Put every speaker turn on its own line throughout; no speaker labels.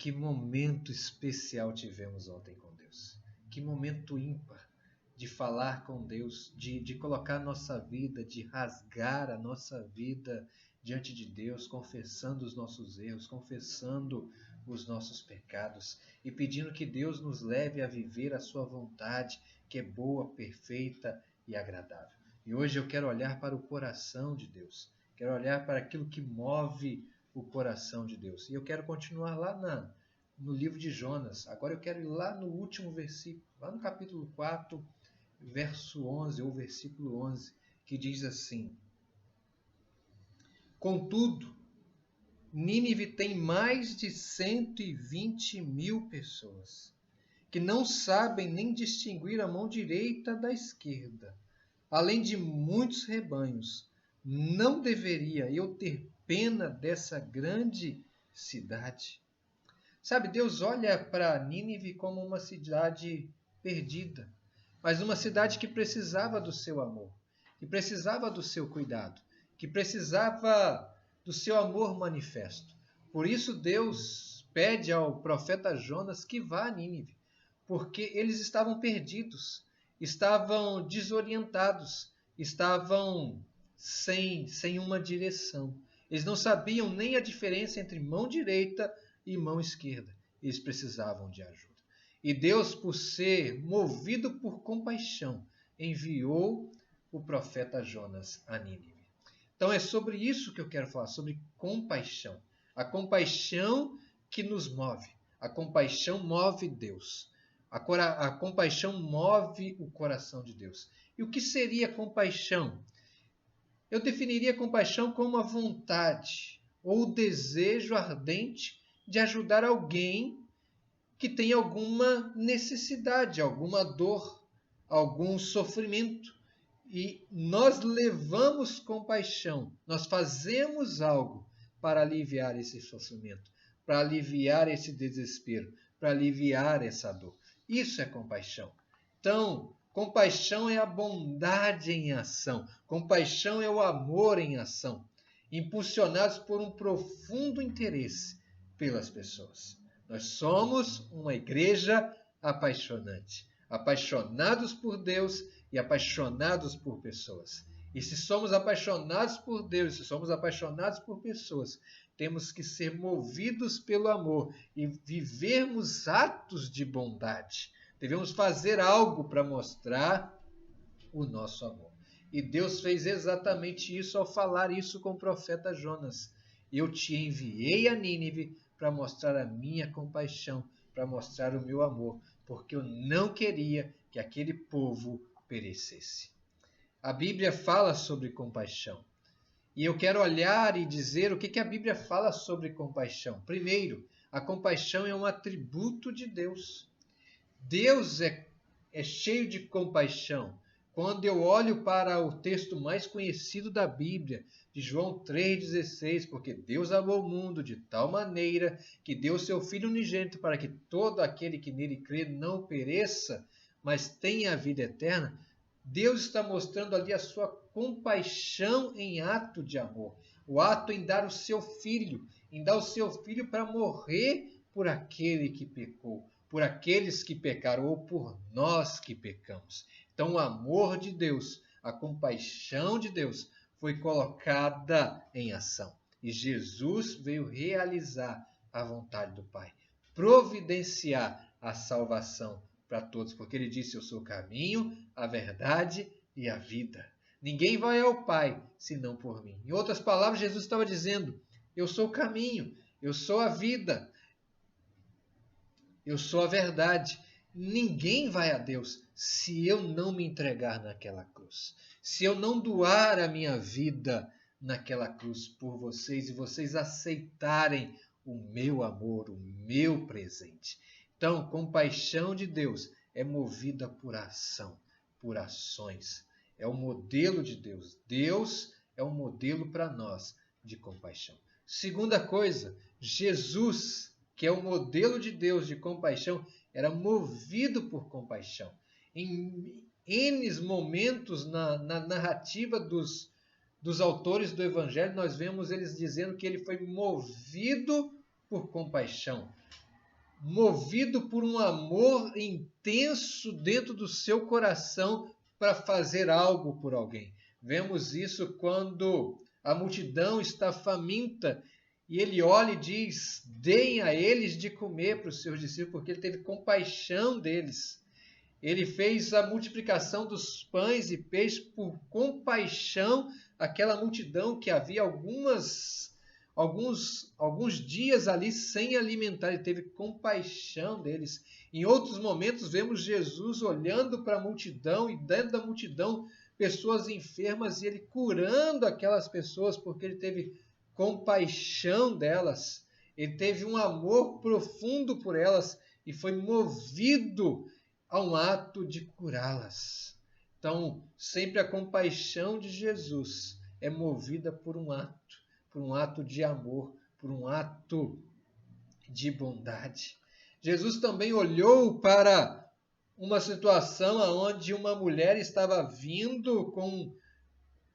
Que momento especial tivemos ontem com Deus. Que momento ímpar de falar com Deus, de colocar a nossa vida, de rasgar a nossa vida diante de Deus, confessando os nossos erros, confessando os nossos pecados e pedindo que Deus nos leve a viver a sua vontade, que é boa, perfeita e agradável. E hoje eu quero olhar para o coração de Deus, quero olhar para aquilo que move o coração de Deus. E eu quero continuar lá no livro de Jonas. Agora eu quero ir lá no último versículo, lá no capítulo 4, verso 11, ou versículo 11, que diz assim: Contudo, Nínive tem mais de 120.000 pessoas, que não sabem nem distinguir a mão direita da esquerda, além de muitos rebanhos. Não deveria eu ter pena dessa grande cidade? Sabe, Deus olha para Nínive como uma cidade perdida, mas uma cidade que precisava do seu amor, que precisava do seu cuidado, que precisava do seu amor manifesto. Por isso Deus pede ao profeta Jonas que vá a Nínive, porque eles estavam perdidos, estavam desorientados, estavam sem uma direção. Eles não sabiam nem a diferença entre mão direita e mão esquerda. Eles precisavam de ajuda. E Deus, por ser movido por compaixão, enviou o profeta Jonas a Nínive. Então é sobre isso que eu quero falar, sobre compaixão. A compaixão que nos move. A compaixão move Deus. A compaixão move o coração de Deus. E o que seria compaixão? Eu definiria compaixão como a vontade ou o desejo ardente de ajudar alguém que tem alguma necessidade, alguma dor, algum sofrimento. E nós levamos compaixão, nós fazemos algo para aliviar esse sofrimento, para aliviar esse desespero, para aliviar essa dor. Isso é compaixão. Então, compaixão é a bondade em ação, compaixão é o amor em ação, impulsionados por um profundo interesse pelas pessoas. Nós somos uma igreja apaixonante, apaixonados por Deus e apaixonados por pessoas. E se somos apaixonados por Deus, se somos apaixonados por pessoas, temos que ser movidos pelo amor e vivermos atos de bondade. Devemos fazer algo para mostrar o nosso amor. E Deus fez exatamente isso ao falar isso com o profeta Jonas. Eu te enviei a Nínive para mostrar a minha compaixão, para mostrar o meu amor, porque eu não queria que aquele povo perecesse. A Bíblia fala sobre compaixão. E eu quero olhar e dizer o que a Bíblia fala sobre compaixão. Primeiro, a compaixão é um atributo de Deus. Deus é cheio de compaixão. Quando eu olho para o texto mais conhecido da Bíblia, de João 3,16, porque Deus amou o mundo de tal maneira que deu seu Filho unigênito para que todo aquele que nele crê não pereça, mas tenha a vida eterna, Deus está mostrando ali a sua compaixão em ato de amor. O ato em dar o seu Filho, em dar o seu Filho para morrer por aquele que pecou, por aqueles que pecaram ou por nós que pecamos. Então o amor de Deus, a compaixão de Deus foi colocada em ação. E Jesus veio realizar a vontade do Pai, providenciar a salvação para todos, porque ele disse: eu sou o caminho, a verdade e a vida. Ninguém vai ao Pai senão por mim. Em outras palavras, Jesus estava dizendo: eu sou o caminho, eu sou a vida, eu sou a verdade. Ninguém vai a Deus se eu não me entregar naquela cruz, se eu não doar a minha vida naquela cruz por vocês e vocês aceitarem o meu amor, o meu presente. Então, compaixão de Deus é movida por ação, por ações. É o modelo de Deus. Deus é um modelo para nós de compaixão. Segunda coisa, Jesus, que é o modelo de Deus de compaixão, era movido por compaixão. Em N momentos na narrativa dos autores do Evangelho, nós vemos eles dizendo que ele foi movido por compaixão. movido por um amor intenso dentro do seu coração para fazer algo por alguém. Vemos isso quando a multidão está faminta e ele olha e diz: deem a eles de comer para os seus discípulos, porque ele teve compaixão deles. Ele fez a multiplicação dos pães e peixes por compaixão àquela multidão que havia alguns dias ali sem alimentar. Ele teve compaixão deles. Em outros momentos, vemos Jesus olhando para a multidão e dentro da multidão pessoas enfermas e ele curando aquelas pessoas porque ele teve compaixão delas. Ele teve um amor profundo por elas e foi movido a um ato de curá-las. Então, sempre a compaixão de Jesus é movida por um ato de amor, por um ato de bondade. Jesus também olhou para uma situação onde uma mulher estava vindo com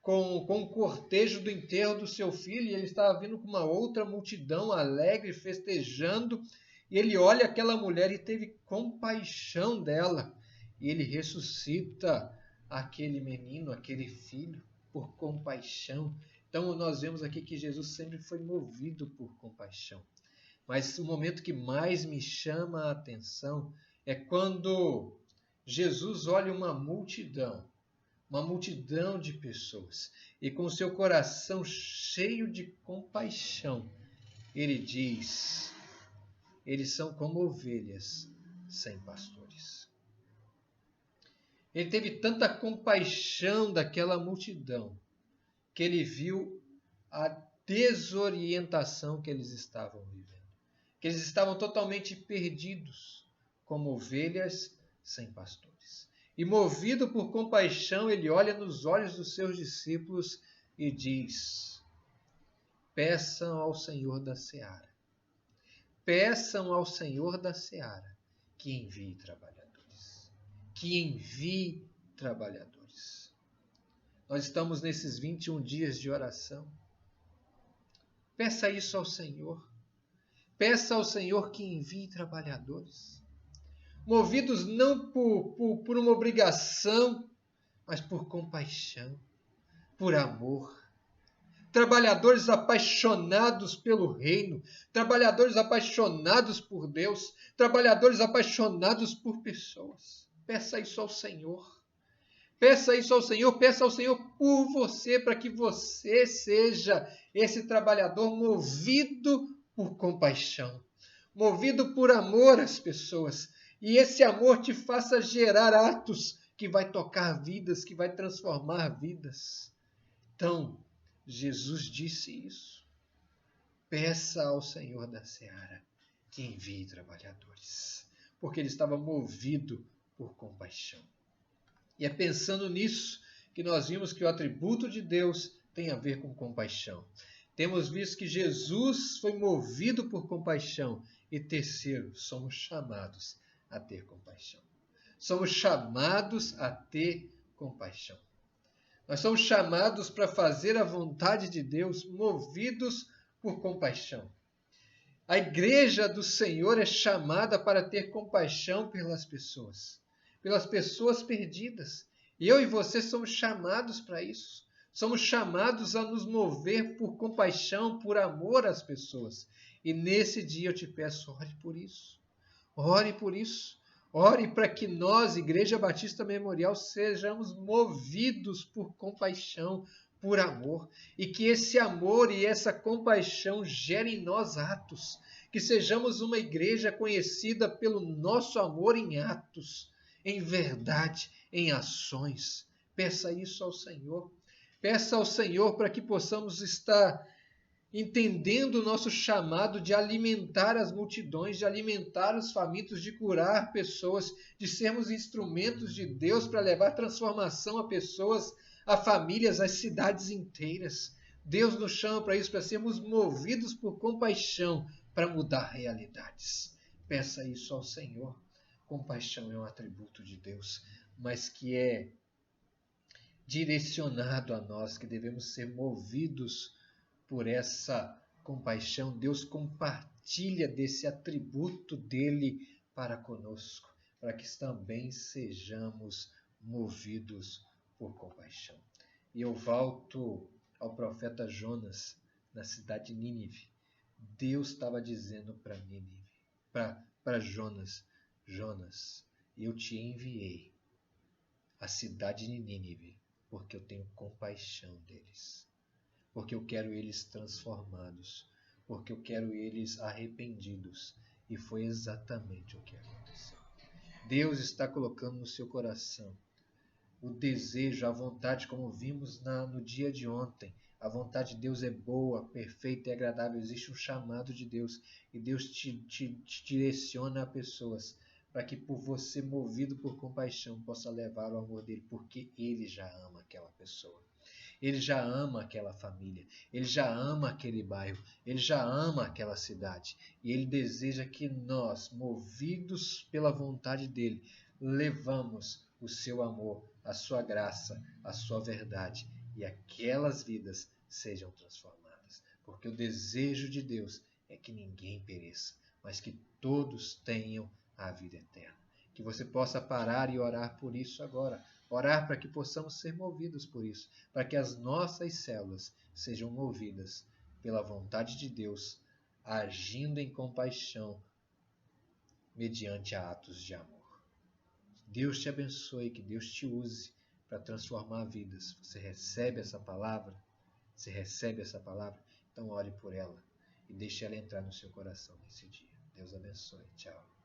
o cortejo do enterro do seu filho, e ele estava vindo com uma outra multidão alegre, festejando, e ele olha aquela mulher e teve compaixão dela. E ele ressuscita aquele menino, aquele filho, por compaixão. Então nós vemos aqui que Jesus sempre foi movido por compaixão. Mas o momento que mais me chama a atenção é quando Jesus olha uma multidão de pessoas, e com seu coração cheio de compaixão, ele diz: eles são como ovelhas sem pastores. Ele teve tanta compaixão daquela multidão que ele viu a desorientação que eles estavam vivendo, que eles estavam totalmente perdidos, como ovelhas sem pastores. E movido por compaixão, ele olha nos olhos dos seus discípulos e diz: peçam ao Senhor da seara. Peçam ao Senhor da seara que envie trabalhadores. Que envie trabalhadores. Nós estamos nesses 21 dias de oração. Peça isso ao Senhor. Peça ao Senhor que envie trabalhadores. Movidos não por uma obrigação, mas por compaixão, por amor. Trabalhadores apaixonados pelo reino, trabalhadores apaixonados por Deus, trabalhadores apaixonados por pessoas. Peça isso ao Senhor. Peça isso ao Senhor, peça ao Senhor por você, para que você seja esse trabalhador movido por compaixão, movido por amor às pessoas. E esse amor te faça gerar atos que vai tocar vidas, que vai transformar vidas. Então, Jesus disse isso. Peça ao Senhor da seara que envie trabalhadores, porque ele estava movido por compaixão. E é pensando nisso que nós vimos que o atributo de Deus tem a ver com compaixão. Temos visto que Jesus foi movido por compaixão. E terceiro, somos chamados a ter compaixão. Somos chamados a ter compaixão. Nós somos chamados para fazer a vontade de Deus, movidos por compaixão. A igreja do Senhor é chamada para ter compaixão pelas pessoas perdidas. E eu e você somos chamados para isso. Somos chamados a nos mover por compaixão, por amor às pessoas. E nesse dia eu te peço, ore por isso. Ore por isso. Ore para que nós, Igreja Batista Memorial, sejamos movidos por compaixão, por amor. E que esse amor e essa compaixão gerem em nós atos. Que sejamos uma igreja conhecida pelo nosso amor em atos, em verdade, em ações. Peça isso ao Senhor. Peça ao Senhor para que possamos estar entendendo o nosso chamado de alimentar as multidões, de alimentar os famintos, de curar pessoas, de sermos instrumentos de Deus para levar transformação a pessoas, a famílias, às cidades inteiras. Deus nos chama para isso, para sermos movidos por compaixão, para mudar realidades. Peça isso ao Senhor. Compaixão é um atributo de Deus, mas que é direcionado a nós, que devemos ser movidos por essa compaixão. Deus compartilha partilha desse atributo dele para conosco, para que também sejamos movidos por compaixão. E eu volto ao profeta Jonas, na cidade de Nínive. Deus estava dizendo para Nínive, para Jonas, Jonas, eu te enviei à cidade de Nínive, porque eu tenho compaixão deles, porque eu quero eles transformados, porque eu quero eles arrependidos. E foi exatamente o que aconteceu. Deus está colocando no seu coração o desejo, a vontade, como vimos no dia de ontem. A vontade de Deus é boa, perfeita e agradável. Existe um chamado de Deus e Deus te direciona a pessoas para que, por você, movido por compaixão, possa levar o amor dele, porque ele já ama aquela pessoa. Ele já ama aquela família, ele já ama aquele bairro, ele já ama aquela cidade. E ele deseja que nós, movidos pela vontade dele, levamos o seu amor, a sua graça, a sua verdade, e aquelas vidas sejam transformadas. Porque o desejo de Deus é que ninguém pereça, mas que todos tenham a vida eterna. Que você possa parar e orar por isso agora. Orar para que possamos ser movidos por isso, para que as nossas células sejam movidas pela vontade de Deus, agindo em compaixão mediante atos de amor. Deus te abençoe, que Deus te use para transformar vidas. Você recebe essa palavra? Você recebe essa palavra? Então ore por ela e deixe ela entrar no seu coração nesse dia. Deus abençoe. Tchau.